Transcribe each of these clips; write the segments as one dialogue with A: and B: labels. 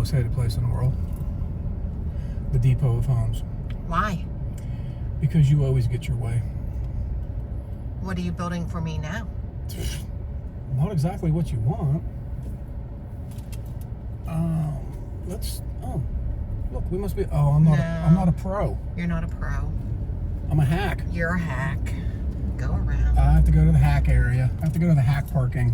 A: most hated place in the world. The Depot of Homes.
B: Why?
A: Because you always get your way.
B: What are you building for me now?
A: Not exactly what you want. Look, we must be. Oh, I'm not a pro.
B: You're not a pro.
A: I'm a hack.
B: You're a hack. Go around.
A: I have to go to the hack area. I have to go to the hack parking.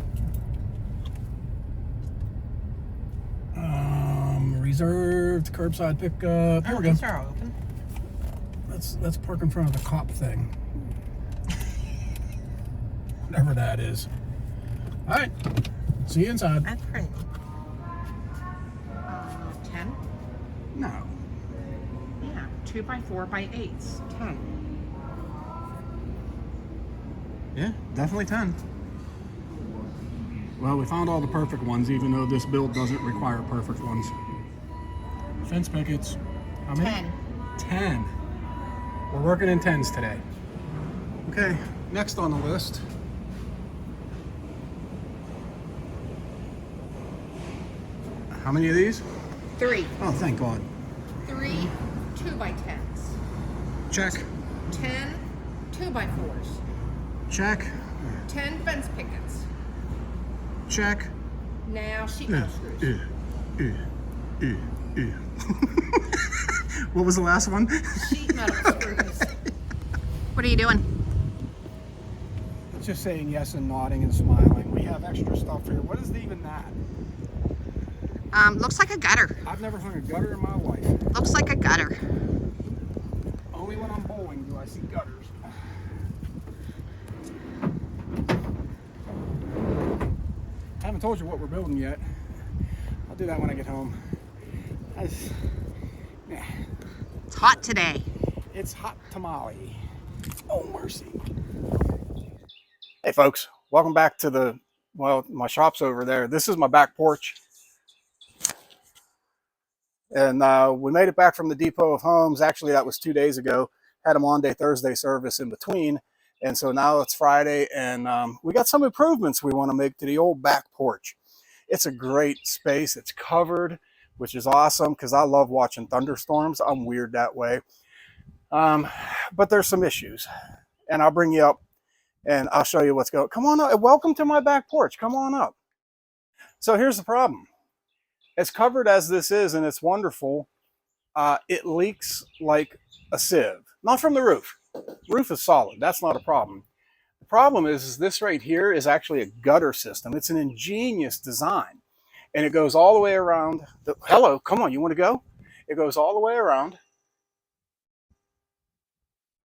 A: Reserved curbside pickup. Here we go.
B: These are open.
A: Let's park in front of the cop thing. Whatever that is. All right. See you inside.
B: That's pretty. 10?
A: No.
B: Yeah. 2x4x8s. 10.
A: Yeah, definitely 10. Well, we found all the perfect ones, even though this build doesn't require perfect ones. Fence pickets. How many?
B: 10.
A: 10. We're working in 10s today. Okay, next on the list. How many of these?
B: 3.
A: Oh, thank God.
B: 3 2x10s.
A: Check.
B: 10 2x4s.
A: Check.
B: 10 fence pickets.
A: Check.
B: Now sheet metal screws.
A: What was the last one?
B: Sheet metal screws. What are you doing?
A: Just saying yes and nodding and smiling. We have extra stuff here. What is even that?
B: Looks like a gutter.
A: I've never hung a gutter in my life.
B: Looks like a gutter.
A: Only when I'm bowling do I see gutters. I haven't told you what we're building yet. I'll do that when I get home.
B: It's hot today.
A: It's hot tamale. Oh, mercy. Hey, folks. Welcome back to my shop's over there. This is my back porch. And we made it back from the Depot of Homes. Actually, that was 2 days ago. Had a Monday, Thursday service in between. And so now it's Friday, and we got some improvements we want to make to the old back porch. It's a great space. It's covered, which is awesome because I love watching thunderstorms. I'm weird that way. But there's some issues, and I'll bring you up and I'll show you what's going on. Come on up. Welcome to my back porch. Come on up. So here's the problem. As covered as this is, and it's wonderful, it leaks like a sieve. Not from the roof. Roof is solid. That's not a problem. The problem is this right here is actually a gutter system. It's an ingenious design. And it goes all the way around. Hello, come on, you want to go? It goes all the way around.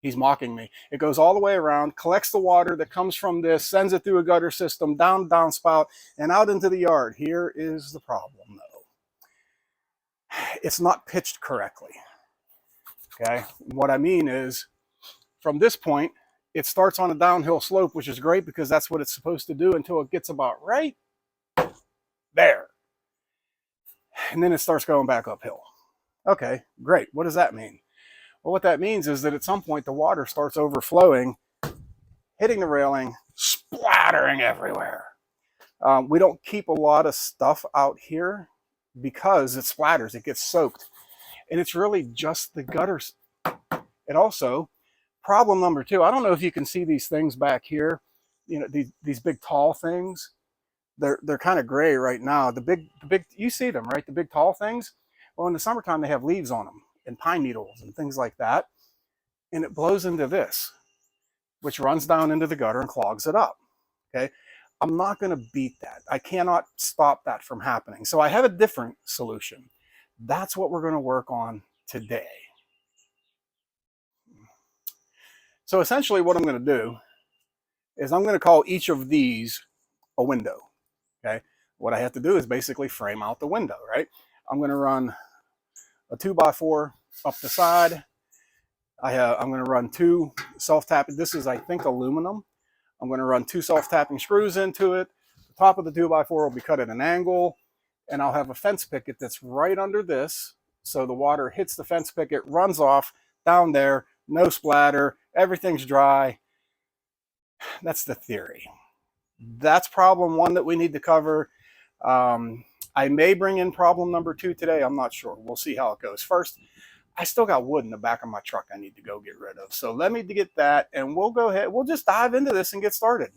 A: He's mocking me. It goes all the way around, collects the water that comes from this, sends it through a gutter system, down downspout, and out into the yard. Here is the problem, though. It's not pitched correctly. Okay? What I mean is, from this point, it starts on a downhill slope, which is great because that's what it's supposed to do until it gets about right there. And then it starts going back uphill. Okay, great. What does that mean? Well, what that means is that at some point the water starts overflowing, hitting the railing, splattering everywhere. We don't keep a lot of stuff out here because it splatters, it gets soaked. And it's really just the gutters. It also, problem number 2, I don't know if you can see these things back here, you know, these big tall things. They're kind of gray right now. The big, you see them, right? The big tall things. Well, in the summertime, they have leaves on them and pine needles and things like that. And it blows into this, which runs down into the gutter and clogs it up. Okay. I'm not going to beat that. I cannot stop that from happening. So I have a different solution. That's what we're going to work on today. So essentially what I'm going to do is I'm going to call each of these a window. Okay. What I have to do is basically frame out the window, right? I'm going to run a 2x4 up the side. I'm going to run 2 self-tapping. This is, I think, aluminum. I'm going to run 2 self-tapping screws into it. The top of the 2x4 will be cut at an angle, and I'll have a fence picket that's right under this. So the water hits the fence picket, runs off down there, no splatter, everything's dry. That's the theory. That's problem 1 that we need to cover. I may bring in problem number 2 today. I'm not sure. We'll see how it goes. First, I still got wood in the back of my truck I need to go get rid of. So let me get that, and we'll go ahead. We'll just dive into this and get started.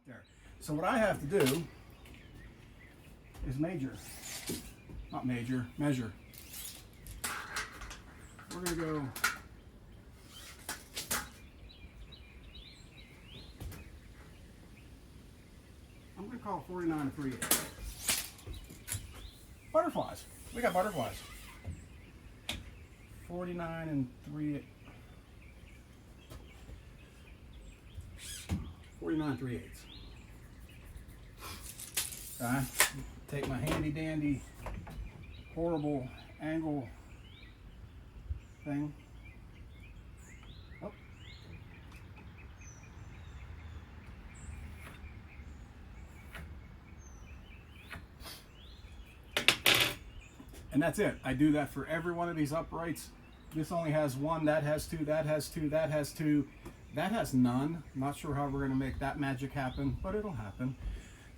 A: There. So what I have to do is measure. We're going to go I'm going to call 49 3/8. Butterflies. We got butterflies. 49 3/8. 49 3/8. Okay. Take my handy dandy horrible angle thing. Oh. And that's it. I do that for every one of these uprights. This only has one, that has two, that has two, that has two, that has none. I'm not sure how we're going to make that magic happen, but it'll happen.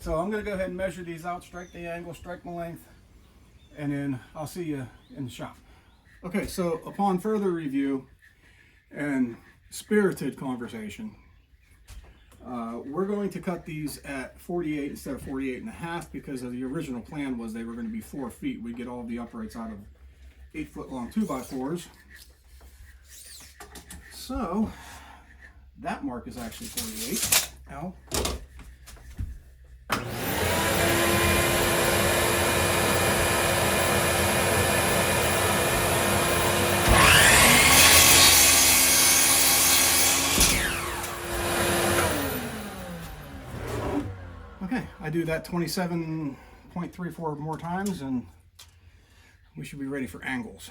A: So I'm going to go ahead and measure these out, strike the angle, strike my length, and then I'll see you in the shop. Okay, so upon further review and spirited conversation, we're going to cut these at 48 instead of 48.5 because the original plan was they were going to be 4 feet. We get all the uprights out of 8-foot long 2x4s. So that mark is actually 48. Ow. Okay, I do that 27.34 more times and we should be ready for angles.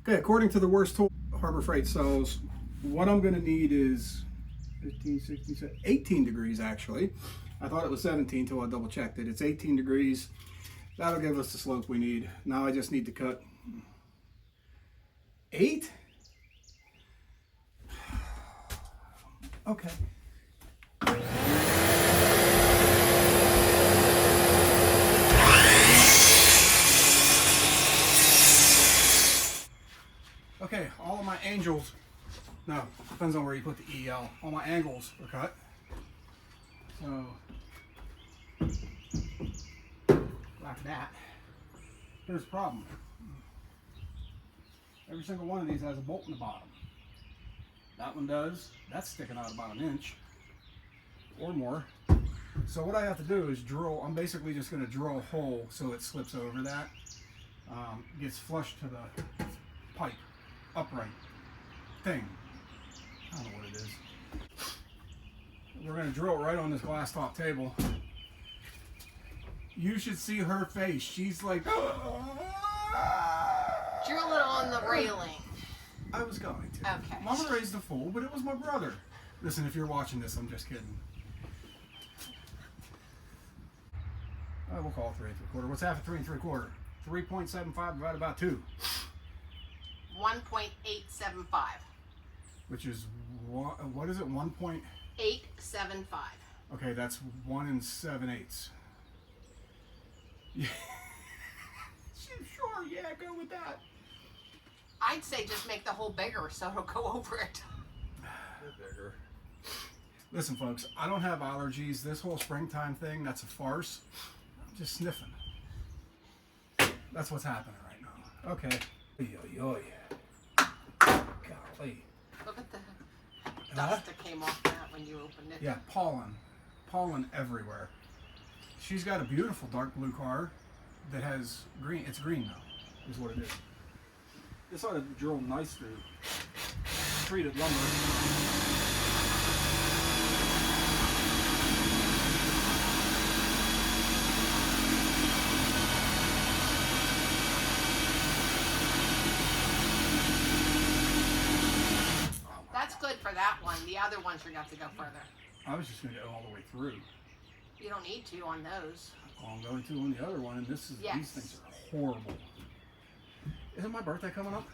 A: Okay, according to the worst tool Harbor Freight sells, what I'm going to need is 15, 16, 18 degrees actually. I thought it was 17 until I double checked it. It's 18 degrees. That'll give us the slope we need. Now I just need to cut 8. Okay. Okay, all of my angles, no, depends on where you put the EL. All my angles are cut. So, like that. Here's the problem. Every single one of these has a bolt in the bottom. That one does. That's sticking out about 1 inch or more. So what I have to do is drill, I'm basically just going to drill a hole so it slips over that. Gets flush to the pipe. Upright thing. I don't know what it is. We're going to drill it right on this glass top table. You should see her face. She's like,
B: drill it on the railing.
A: I was going to.
B: Okay.
A: Mama raised a fool, but it was my brother. Listen, if you're watching this, I'm just kidding. We'll call it 3 3/4. What's half of 3 3/4? 3.75 divided by 2.
B: 1.875.
A: Which is, what is it? 1.875.
B: 875.
A: Okay, that's 1 7/8. Yeah. Sure, yeah, go with that.
B: I'd say just make the hole bigger so it'll go over it.
A: Bigger. Listen, folks, I don't have allergies. This whole springtime thing, that's a farce. I'm just sniffing. That's what's happening right now. Okay. Oy. Golly.
B: Look at the dust that came off that when you opened it.
A: Yeah, pollen everywhere. She's got a beautiful dark blue car that has green. It's green though, is what it is. This ought to drill nice through treated lumber.
B: That's good for that one. The other ones are going to have to go further.
A: I was just going to go all the way through.
B: You don't need to on those.
A: Well, I'm going to on the other one, and this is,
B: yes.
A: These things are horrible. Isn't my birthday coming up?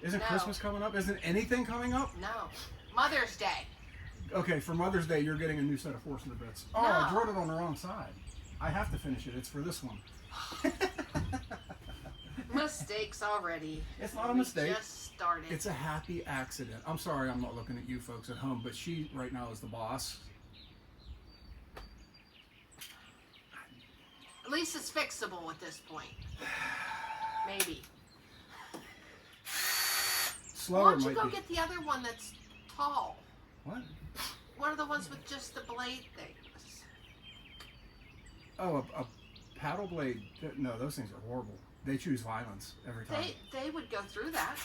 A: Isn't
B: No.
A: Christmas coming up? Isn't anything coming up?
B: No. Mother's Day.
A: Okay, for Mother's Day, you're getting a new set of Force in the Bits. Oh, I
B: No.
A: drew it on the wrong side. I have to finish it. It's for this one.
B: Mistakes already.
A: It's not a
B: We
A: mistake.
B: just started.
A: It's a happy accident. I'm sorry I'm not looking at you folks at home, but she right now is the boss.
B: At least it's fixable at this point. Maybe. Why
A: Slower
B: don't you
A: might
B: go
A: be.
B: get the other one that's tall?
A: What?
B: One of the ones with just the blade things.
A: Oh, a paddle blade. No, those things are horrible. They choose violence every time.
B: They would go through that.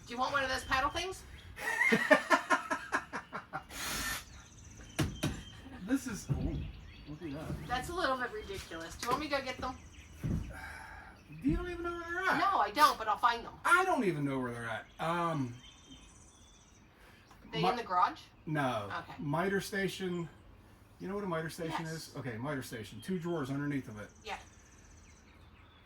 B: Do you want one of those paddle things?
A: This is. Ooh, look at that.
B: That's a little bit ridiculous. Do you want me to go get them?
A: You don't even know where they're at.
B: No, I don't, but I'll find them.
A: I don't even know where they're at.
B: They
A: Mi-
B: in the garage?
A: No.
B: Okay.
A: Miter station. You know what a miter station
B: Yes.
A: is? Okay, miter station. 2 drawers underneath of it.
B: Yeah.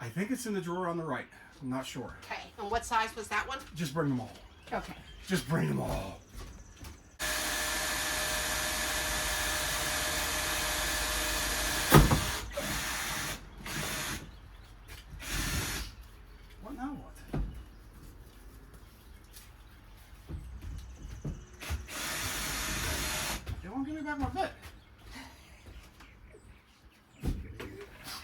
A: I think it's in the drawer on the right. I'm not sure.
B: Okay. And what size was that one?
A: Just bring them all.
B: Okay.
A: Just bring them all. What now? What? They won't give me back my bit.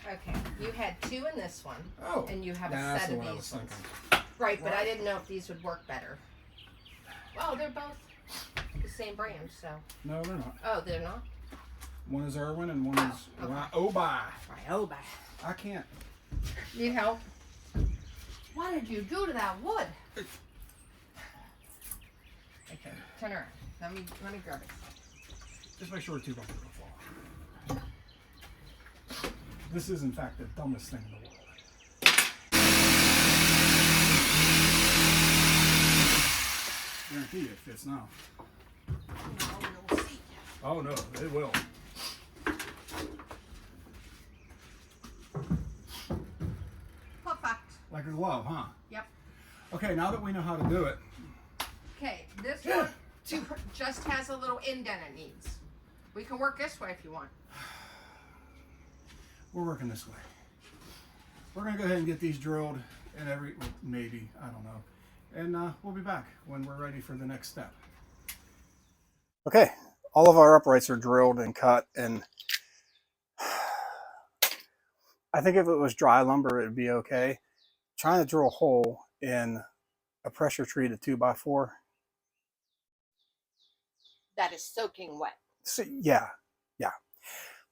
B: Okay. You had 2 in this one.
A: Oh.
B: And you have
A: Nah,
B: a
A: that's
B: set
A: the
B: of
A: one I
B: these
A: was
B: ones.
A: thinking.
B: Right, but I didn't know if these would work better. Well, they're both the same brand, so.
A: No, they're not.
B: Oh, they're not?
A: One is Irwin and one is
B: okay.
A: Obi.
B: Ryobi.
A: I can't.
B: Need help? What did you do to that wood? Okay, turn around. Let me grab it.
A: Just make sure 2 buckets don't fall. This is, in fact, the dumbest thing in the world. Guarantee you it fits now.
B: We'll see.
A: Oh no, it will.
B: Perfect.
A: Like a glove, huh?
B: Yep.
A: Okay, now that we know how to do it,
B: Okay, this one just has a little indent it needs. We can work this way if you want.
A: we're working this way. We're gonna go ahead and get these drilled and well, maybe, I don't know. And we'll be back when we're ready for the next step. Okay, all of our uprights are drilled and cut, and I think if it was dry lumber, it'd be okay. Trying to drill a hole in a pressure treated 2x4.
B: That is soaking wet.
A: So, yeah.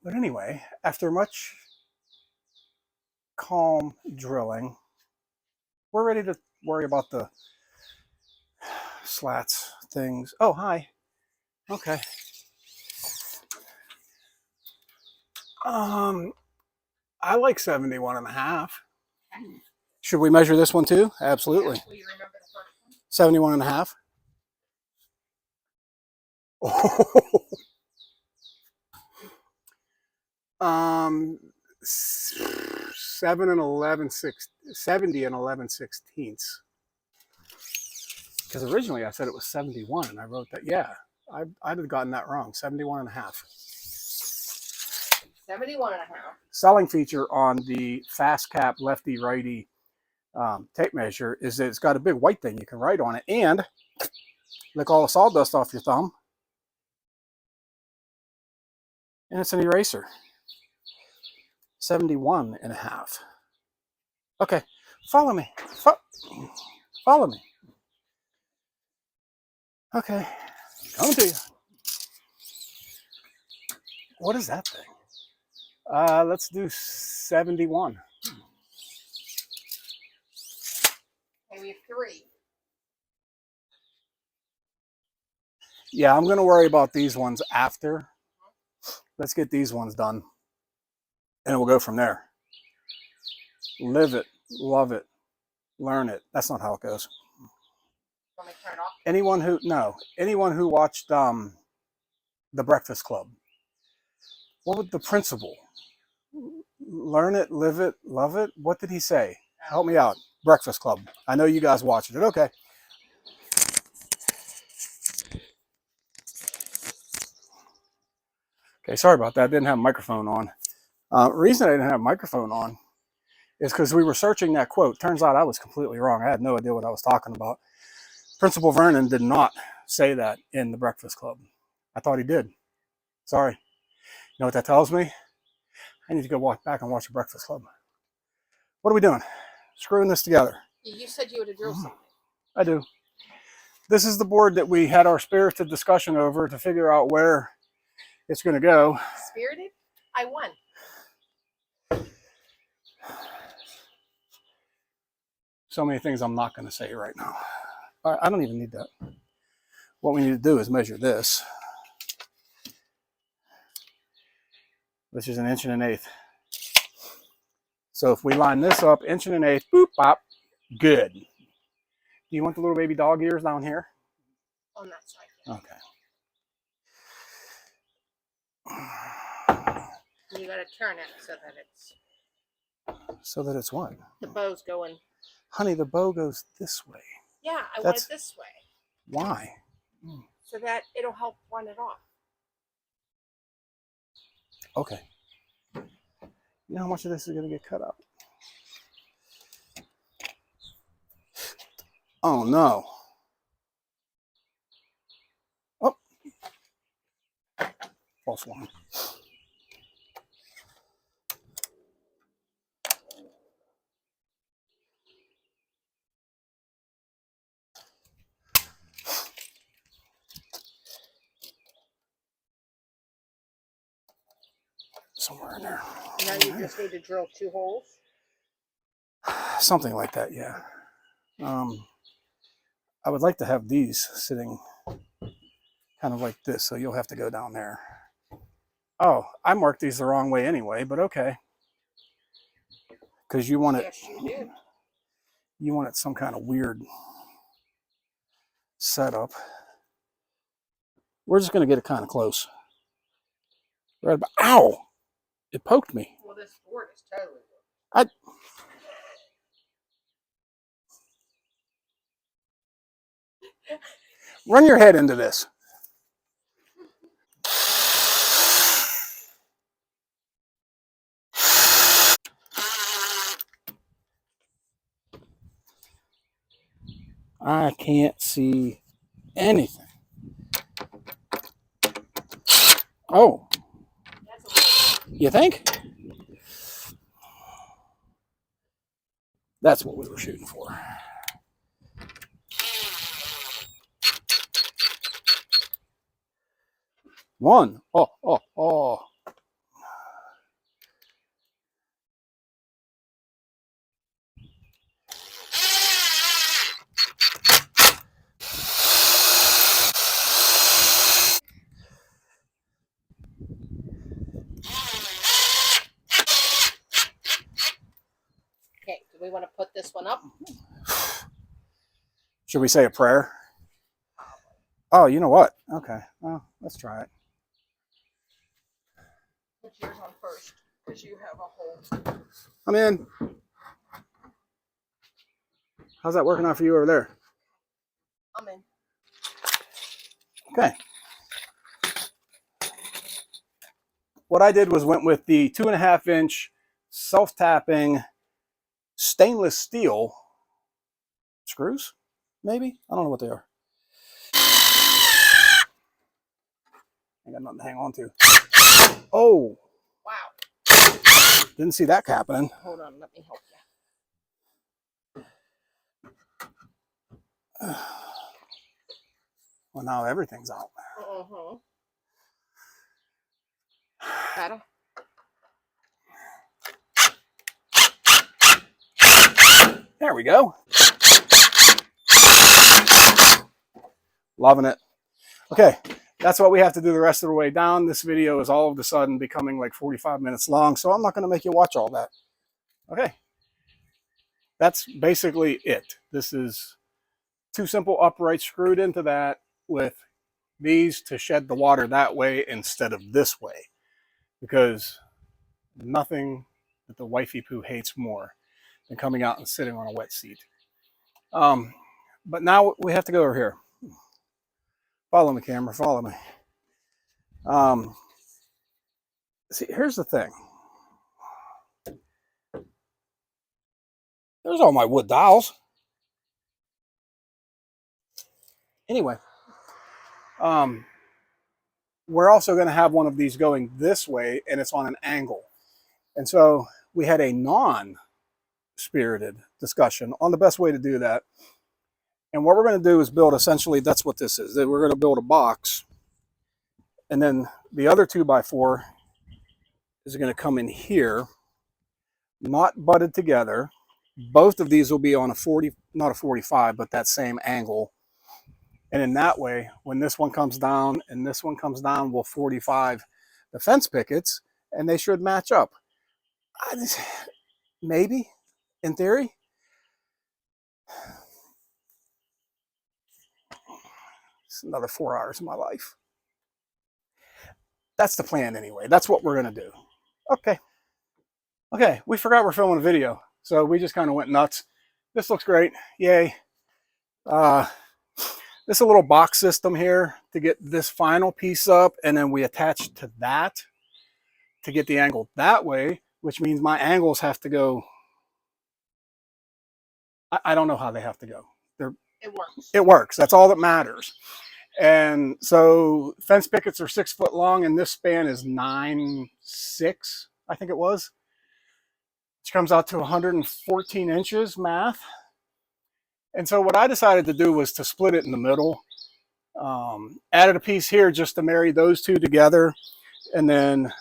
A: But anyway, after much calm drilling, we're ready to worry about the slats things. Oh, hi. Okay. I like 71.5. Should we measure this one too? Absolutely.
B: Will you remember the first one?
A: 71.5. Oh. 7 and 11 70 and 11/16. Because originally I said it was 71 and I wrote that. Yeah, I'd have gotten that wrong. 71.5.
B: 71.5.
A: Selling feature on the fast cap lefty righty tape measure is that it's got a big white thing you can write on it and lick all the sawdust off your thumb. And it's an eraser. 71.5. Okay, follow me. Follow me. Okay, coming to you. What is that thing? Let's do 71.
B: Okay, we have 3.
A: Yeah, I'm going to worry about these ones after. Let's get these ones done. And we'll go from there. Live it, love it, learn it. That's not how it goes.
B: Want me to turn it off?
A: Anyone who watched The Breakfast Club, what would the principal Learn it, live it, love it. What did he say? Help me out. Breakfast Club. I know you guys watched it. Okay. Okay, sorry about that. I didn't have a microphone on. Reason I didn't have a microphone on is because we were searching that quote. Turns out I was completely wrong. I had no idea what I was talking about. Principal Vernon did not say that in the Breakfast Club. I thought he did. Sorry. You know what that tells me? I need to go back and watch the Breakfast Club. What are we doing? Screwing this together.
B: You said you would have drilled something.
A: I do. This is the board that we had our spirited discussion over to figure out where it's going to go.
B: Spirited? I won.
A: So many things I'm not going to say right now. I don't even need that. What we need to do is measure this, which is 1 1/8 inches. So if we line this up, 1 1/8 inches, boop, pop, good. Do you want the little baby dog ears down here?
B: On that side.
A: Okay.
B: You got to turn it so that it's...
A: So that it's what?
B: The bow's going...
A: Honey, the bow goes this way.
B: Yeah, I want it this way.
A: Why?
B: So that it'll help run it off.
A: Okay. You know how much of this is going to get cut out? Oh, no. Oh. False one. Somewhere in there.
B: Now you just need to drill 2 holes?
A: Something like that, yeah. I would like to have these sitting kind of like this, so you'll have to go down there. Oh, I marked these the wrong way anyway, but okay. Because you want it.
B: Yes, you do.
A: You want it some kind of weird setup. We're just going to get it kind of close. Right about, ow! It poked me.
B: Well, this board is totally...
A: Run your head into this. I can't see anything. Oh. You think? That's what we were shooting for. One. Oh, oh, oh.
B: Okay, do we want to put this one up?
A: Should we say a prayer? Oh, you know what? Okay. Well, let's try it.
B: Put yours on first, because you have a hole.
A: I'm in. How's that working out for you over there?
B: I'm in.
A: Okay. What I did was went with the 2.5 inch self-tapping stainless steel screws, maybe? I don't know what they are. I got nothing to hang on to. Oh.
B: Wow.
A: Didn't see that happening.
B: Hold on, let me help you.
A: Well, now everything's out.
B: Uh-huh. Better?
A: There we go. Loving it. Okay, that's what we have to do the rest of the way down. This video is all of a sudden becoming like 45 minutes long, so I'm not going to make you watch all that. Okay. That's basically it. This is 2 simple uprights screwed into that with these to shed the water that way instead of this way, because nothing that the wifey poo hates more than coming out and sitting on a wet seat. But now we have to go over here. Follow me, camera, follow me. See, here's the thing. There's all my wood dowels. Anyway, we're also going to have one of these going this way, and it's on an angle. And so we had a non-spirited discussion on the best way to do that. And what we're going to do is build, essentially, that's what this is. We're going to build a box, and then the other 2x4 is going to come in here, not butted together. Both of these will be on a 40, not a 45, but that same angle. And in that way, when this one comes down and this one comes down, we'll 45 the fence pickets, and they should match up. Maybe, in theory. It's another 4 hours of my life. That's the plan anyway. That's what we're going to do. Okay. Okay, we forgot we're filming a video, so we just kind of went nuts. This looks great. Yay. This is a little box system here to get this final piece up, and then we attach to that to get the angle that way, which means my angles have to go. I don't know how they have to go.
B: It works.
A: It works. That's all that matters. And so fence pickets are 6 foot long, and this span is 9'6", I think it was, which comes out to 114 inches math. And so what I decided to do was to split it in the middle. Added a piece here just to marry those two together. And then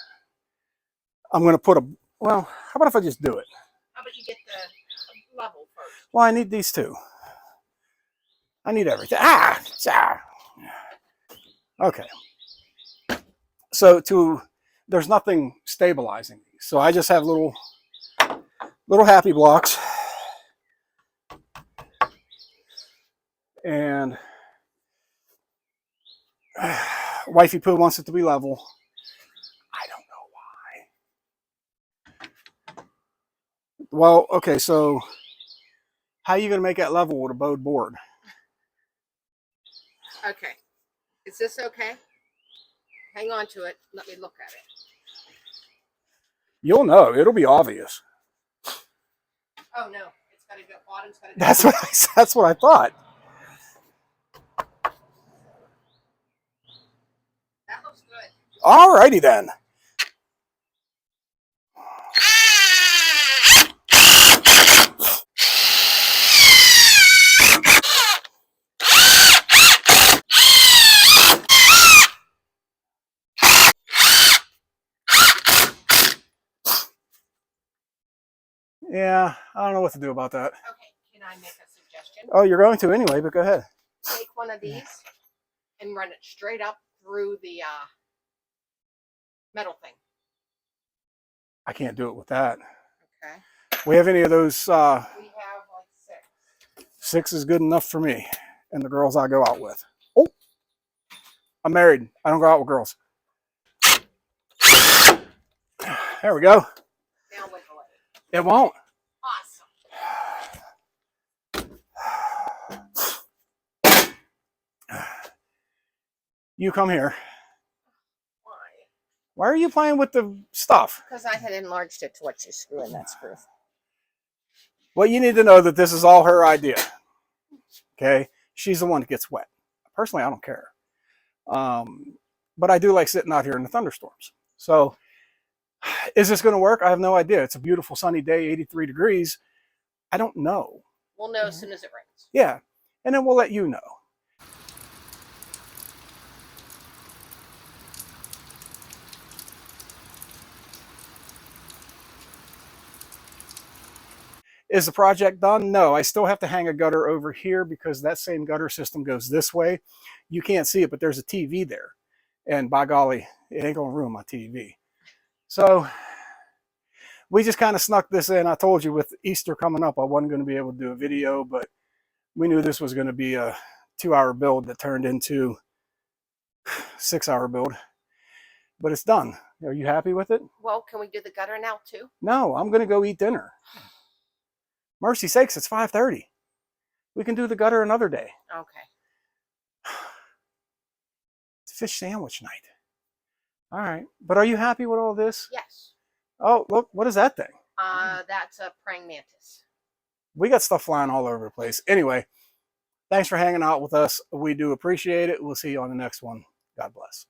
A: I'm going to put well, how about if I just do it?
B: How about you get the level first?
A: Well, I need these two. I need everything. Okay. So there's nothing stabilizing these. So I just have little happy blocks. And wifey poo wants it to be level. I don't know why. Well, okay, so how are you going to make that level with a bowed board?
B: Okay. Is this okay? Hang on to it. Let me look at it.
A: You'll know. It'll be obvious.
B: Oh, no. It's got to go. Bottom's got to go.
A: That's what I thought.
B: That looks good.
A: All righty then. Yeah, I don't know what to do about that.
B: Okay, can I make a suggestion?
A: Oh, you're going to anyway, but go ahead.
B: Take one of these and run it straight up through the metal thing.
A: I can't do it with that.
B: Okay.
A: We have any of those?
B: We have like 6.
A: 6 is good enough for me and the girls I go out with. Oh, I'm married. I don't go out with girls. There we go.
B: Now wiggle it.
A: It won't.
B: Awesome.
A: You come here.
B: Why?
A: Why are you playing with the stuff?
B: Because I had enlarged it to let you screw in that screw.
A: Well, you need to know that this is all her idea. Okay? She's the one that gets wet. Personally, I don't care. But I do like sitting out here in the thunderstorms. So, is this going to work? I have no idea. It's a beautiful sunny day, 83 degrees. I don't know.
B: We'll know as soon as it rains.
A: Yeah. And then we'll let you know. Is the project done? No, I still have to hang a gutter over here because that same gutter system goes this way. You can't see it, but there's a TV there. And by golly, it ain't gonna ruin my TV. So we just kind of snuck this in. I told you with Easter coming up, I wasn't gonna be able to do a video, but we knew this was gonna be a 2-hour build that turned into 6-hour build. but it's done. Are you happy with it?
B: Well, can we do the gutter now too?
A: No, I'm going to go eat dinner. Mercy sakes, it's 5:30. We can do the gutter another day.
B: Okay.
A: It's fish sandwich night. All right. But are you happy with all this?
B: Yes.
A: Oh, look, what is that thing?
B: That's a praying mantis.
A: We got stuff flying all over the place. Anyway, thanks for hanging out with us. We do appreciate it. We'll see you on the next one. God bless.